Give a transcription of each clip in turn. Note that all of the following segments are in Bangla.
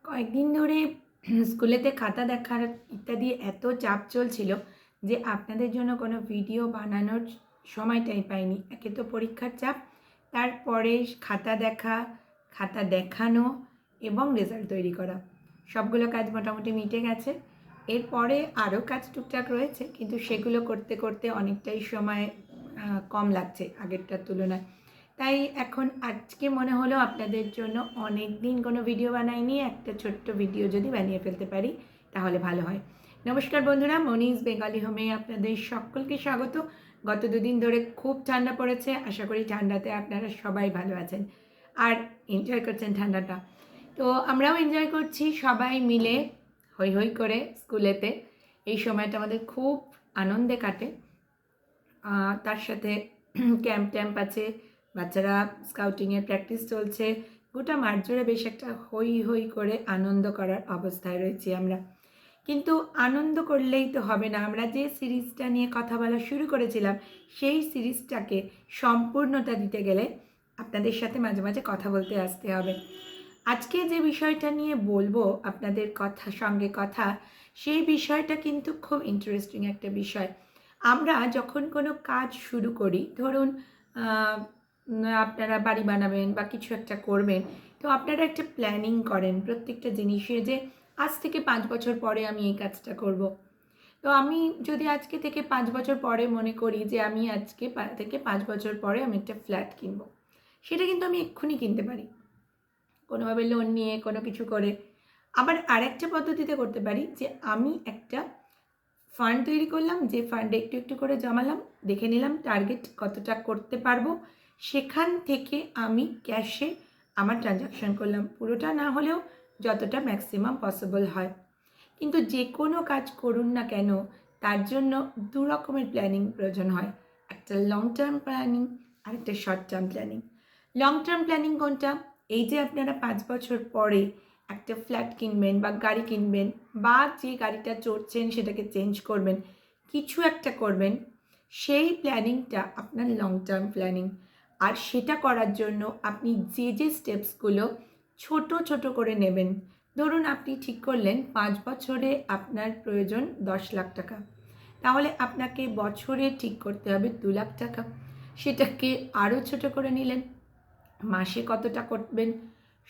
কয়েকদিন ধরে স্কুলেতে খাতা দেখার ইত্যাদি এত চাপ চলছিল যে আপনাদের জন্য কোনো ভিডিও বানানোর সময়টাই পাইনি। একে তো পরীক্ষার চাপ, তারপরে খাতা দেখা, খাতা দেখানো এবং রেজাল্ট তৈরি করা, সবগুলো কাজ মোটামুটি মিটে গেছে। এরপরে আরও কাজ টুকটাক রয়েছে, কিন্তু সেগুলো করতে করতে অনেকটাই সময় কম লাগছে আগেরটার তুলনায়। তাই এখন আজকে মনে হলো আপনাদের জন্য অনেক দিন কোনো ভিডিও বানাইনি, একটা ছোট্ট ভিডিও যদি বানিয়ে ফেলতে পারি তাহলে ভালো হয়। নমস্কার বন্ধুরা, মনিজ বেঙ্গলি হোমে আপনাদের সকলকে স্বাগত। গত দুদিন ধরে খুব ঠান্ডা পড়েছে, আশা করি ঠান্ডাতে আপনারা সবাই ভালো আছেন আর এনজয় করছেন ঠান্ডাটা। তো আমরাও এনজয় করছি সবাই মিলে হই হই করে স্কুলেতে। এই সময়টা আমাদের খুব আনন্দে কাটে। তার সাথে ক্যাম্প ট্যাম্প আছে, বাচ্চারা স্কাউটিংয়ের প্র্যাকটিস চলছে, গোটা মাঠ জুড়ে বেশ একটা হই হই করে আনন্দ করার অবস্থায় রয়েছি আমরা। কিন্তু আনন্দ করলেই তো হবে না, আমরা যে সিরিজটা নিয়ে কথা বলা শুরু করেছিলাম সেই সিরিজটাকে সম্পূর্ণতা দিতে গেলে আপনাদের সাথে মাঝে মাঝে কথা বলতে আসতে হবে। আজকে যে বিষয়টা নিয়ে বলবো আপনাদের সঙ্গে কথা, সেই বিষয়টা কিন্তু খুব ইন্টারেস্টিং একটা বিষয়। আমরা যখন কোনো কাজ শুরু করি, ধরুন আপনারা বাড়ি বানাবেন বা কিছু একটা করবেন, তো আপনারা একটা প্ল্যানিং করেন প্রত্যেকটা জিনিসে, যে আজ থেকে 5 বছর পরে আমি এই কাজটা করব। তো আমি যদি আজকে থেকে 5 বছর পরে মনে করি যে আমি আজকে থেকে 5 বছর পরে আমি একটা ফ্ল্যাট কিনবো, সেটা কিন্তু আমি এক্ষুনি কিনতে পারি, কোনোভাবে লোন নিয়ে কোনো কিছু করে। আবার আরেকটা পদ্ধতিতে করতে পারি, যে আমি একটা ফান্ড তৈরি করলাম, যে ফান্ডে একটু একটু করে জমালাম, দেখে নিলাম টার্গেট কতটা করতে পারবো, সেখান থেকে আমি ক্যাশে আমার ট্রানজাকশান করলাম, পুরোটা না হলেও যতটা ম্যাক্সিমাম পসিবল হয়। কিন্তু যে কোনো কাজ করুন না কেন, তার জন্য দু রকমের প্ল্যানিং প্রয়োজন হয়, একটা লং টার্ম প্ল্যানিং আর একটা short term planning. Long term planning কোনটা? এই যে আপনারা 5 বছর পরে একটা ফ্ল্যাট কিনবেন বা গাড়ি কিনবেন, বা যে গাড়িটা চড়ছেন সেটাকে চেঞ্জ করবেন, কিছু একটা করবেন, সেই প্ল্যানিংটা আপনার লং টার্ম প্ল্যানিং। আর সেটা করার জন্য আপনি যে যে স্টেপসগুলো ছোট ছোট করে নেবেন, ধরুন আপনি ঠিক করলেন 5 বছরে আপনার প্রয়োজন 10 লাখ টাকা, তাহলে আপনাকে বছরে ঠিক করতে হবে 2 লাখ টাকা। সেটাকে আরও ছোট করে নিলেন, মাসে কতটা করবেন,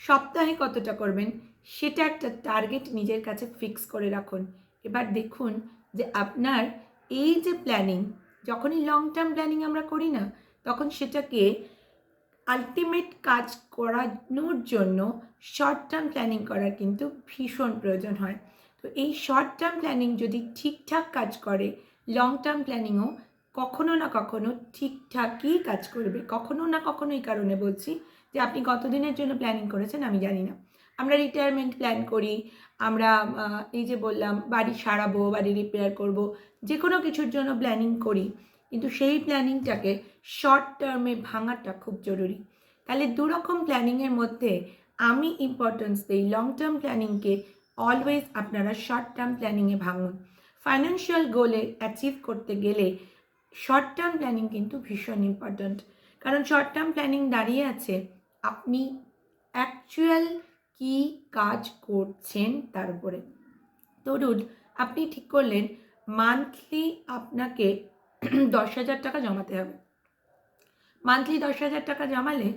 সপ্তাহে কতটা করবেন, সেটা একটা টার্গেট নিজের কাছে ফিক্স করে রাখুন। এবার দেখুন যে আপনার এই যে প্ল্যানিং, যখনই লং টার্ম প্ল্যানিং আমরা করি না, তখন সেটাকে আলটিমেট কাজ করানোর জন্য শর্ট টার্ম প্ল্যানিং করার কিন্তু ভীষণ প্রয়োজন হয়। তো এই শর্ট টার্ম প্ল্যানিং যদি ঠিকঠাক কাজ করে, লং টার্ম প্ল্যানিংও কখনো না কখনো ঠিকঠাকই কাজ করবে। কখনো না কখনো এই কারণে বলছি যে আপনি কতদিনের জন্য প্ল্যানিং করেছেন আমি জানি না। আমরা রিটায়ারমেন্ট প্ল্যান করি, আমরা এই যে বললাম বাড়ি সারাবো, বাড়ি রিপেয়ার করব, যে কোনো কিছুর জন্য প্ল্যানিং করি, কিন্তু সেই প্ল্যানিংটাকে শর্ট টার্মে ভাঙাটা খুব জরুরি। তাহলে দুরকম প্ল্যানিংয়ের মধ্যে আমি ইম্পর্টেন্স দিই লং টার্ম প্ল্যানিংকে। অলওয়েজ আপনারা শর্ট টার্ম প্ল্যানিংয়ে ভাঙুন। ফাইন্যান্সিয়াল গোলে অ্যাচিভ করতে গেলে শর্ট টার্ম প্ল্যানিং কিন্তু ভীষণ ইম্পর্ট্যান্ট, কারণ শর্ট টার্ম প্ল্যানিং দাঁড়িয়ে আছে আপনি অ্যাকচুয়াল কী কাজ করছেন তার উপরে। ধরুন আপনি ঠিক করলেন মান্থলি আপনাকে 10,000 টাকা জমাতে হবে। মান্থলি 10,000 টাকা জমালে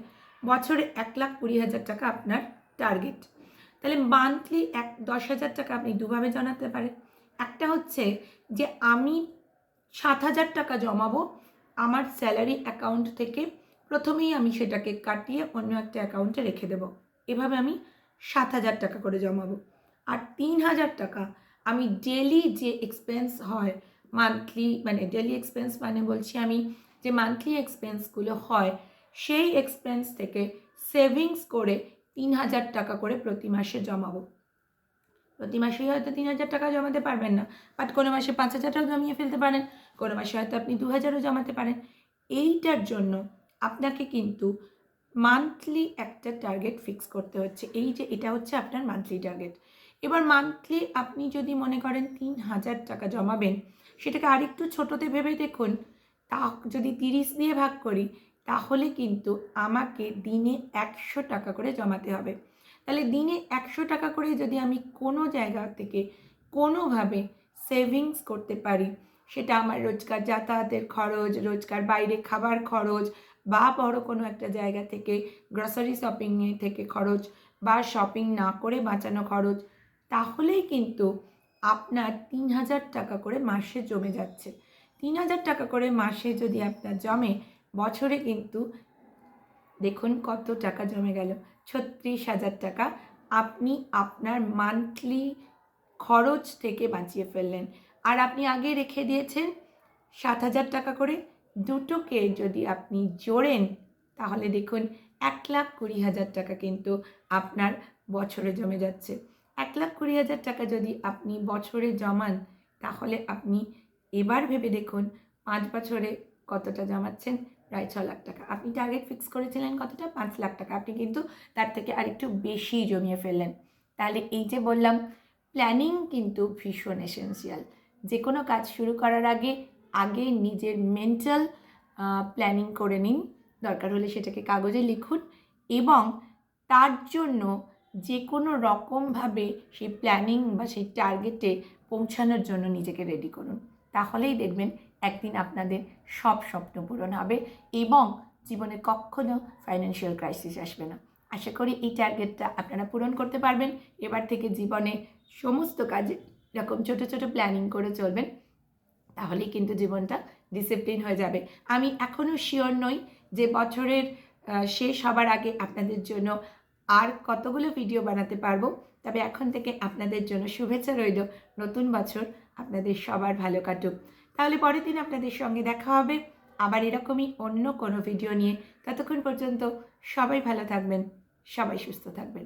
বছরে 1,20,000 টাকা আপনার টার্গেট। তাহলে মান্থলি 10,000 টাকা আপনি দুভাবে জমাতে পারেন। একটা হচ্ছে যে আমি 7,000 টাকা জমাবো আমার স্যালারি অ্যাকাউন্ট থেকে, প্রথমেই আমি সেটাকে কাটিয়ে অন্য একটা অ্যাকাউন্টে রেখে দেবো, এভাবে আমি 7,000 টাকা করে জমাবো। আর 3,000 টাকা আমি ডেলি যে এক্সপেন্স হয় মান্থলি, মানে ডেলি এক্সপেন্স মানে বলছি আমি যে মান্থলি এক্সপেন্সগুলো হয় সেই এক্সপেন্স থেকে সেভিংস করে 3,000 টাকা করে প্রতি মাসে জমাবো। প্রতি মাসেই হয়তো 3,000 টাকা জমাতে পারবেন না, বাট কোনো মাসে 5,000টাও জমিয়ে ফেলতে পারেন, কোনো মাসে হয়তো আপনি 2,000ও জমাতে পারেন। এইটার জন্য আপনাকে কিন্তু মান্থলি একটা টার্গেট ফিক্স করতে হচ্ছে। এই যে এটা হচ্ছে আপনার মান্থলি টার্গেট। এবার মান্থলি আপনি যদি মনে করেন 3,000 টাকা জমাবেন, সেটাকে আরেকটু ছোটোতে ভেবে দেখুন, তা যদি 30 দিয়ে ভাগ করি তাহলে কিন্তু আমাকে দিনে 100 টাকা করে জমাতে হবে। তাহলে দিনে 100 টাকা করে যদি আমি কোনো জায়গা থেকে কোনোভাবে সেভিংস করতে পারি, সেটা আমার রোজকার যাতায়াতের খরচ, রোজকার বাইরে খাবার খরচ, বা বড় কোনো একটা জায়গা থেকে গ্রসারি শপিংয়ে থেকে খরচ, বা শপিং না করে বাঁচানো খরচ, তাহলেই কিন্তু আপনার 3000 টাকা করে মাসে জমে যাচ্ছে। 3000 টাকা করে মাসে যদি আপনার জমে, বছরে কিন্তু দেখুন কত টাকা জমে গেল, 36,000 টাকা আপনি আপনার মান্থলি খরচ থেকে বাঁচিয়ে ফেললেন। আর আপনি আগে রেখে দিয়েছেন 7,000 টাকা করে, দুটোকে যদি আপনি জোড়েন তাহলে দেখুন 1,20,000 টাকা কিন্তু আপনার বছরে জমে যাচ্ছে। 1,20,000 টাকা যদি আপনি বছরে জমান, তাহলে আপনি এবার ভেবে দেখুন 5 বছরে কতটা জমাচ্ছেন, প্রায় 6 লাখ টাকা। আপনি টার্গেট ফিক্স করেছিলেন কতটা, 5 লাখ টাকা, আপনি কিন্তু তার থেকে আরেকটু বেশি জমিয়ে ফেললেন। তাহলে এই যে বললাম, প্ল্যানিং কিন্তু ভীষণ এসেন্সিয়াল। যে কোনো কাজ শুরু করার আগে আগে নিজের মেন্টাল প্ল্যানিং করে নিন, দরকার হলে সেটাকে কাগজে লিখুন, এবং তার জন্য যে কোনো রকমভাবে সেই প্ল্যানিং বা সেই টার্গেটে পৌঁছানোর জন্য নিজেকে রেডি করুন। তাহলেই দেখবেন একদিন আপনাদের সব স্বপ্ন পূরণ হবে এবং জীবনে কখনো ফাইন্যান্সিয়াল ক্রাইসিস আসবে না। আশা করি এই টার্গেটটা আপনারা পূরণ করতে পারবেন। এবার থেকে জীবনে সমস্ত কাজে এরকম ছোটো ছোটো প্ল্যানিং করে চলবেন, তাহলেই কিন্তু জীবনটা ডিসিপ্লিন হয়ে যাবে। আমি এখনও শিওর নই যে বছরের শেষ হবার আগে আপনাদের জন্য আর কতগুলো ভিডিও বানাতে পারবো, তবে এখন থেকে আপনাদের জন্য শুভেচ্ছা রইল। নতুন বছর আপনাদের সবার ভালো কাটুক। তাহলে পরের দিন আপনাদের সঙ্গে দেখা হবে আবার এরকমই অন্য কোনো ভিডিও নিয়ে। ততক্ষণ পর্যন্ত সবাই ভালো থাকবেন, সবাই সুস্থ থাকবেন।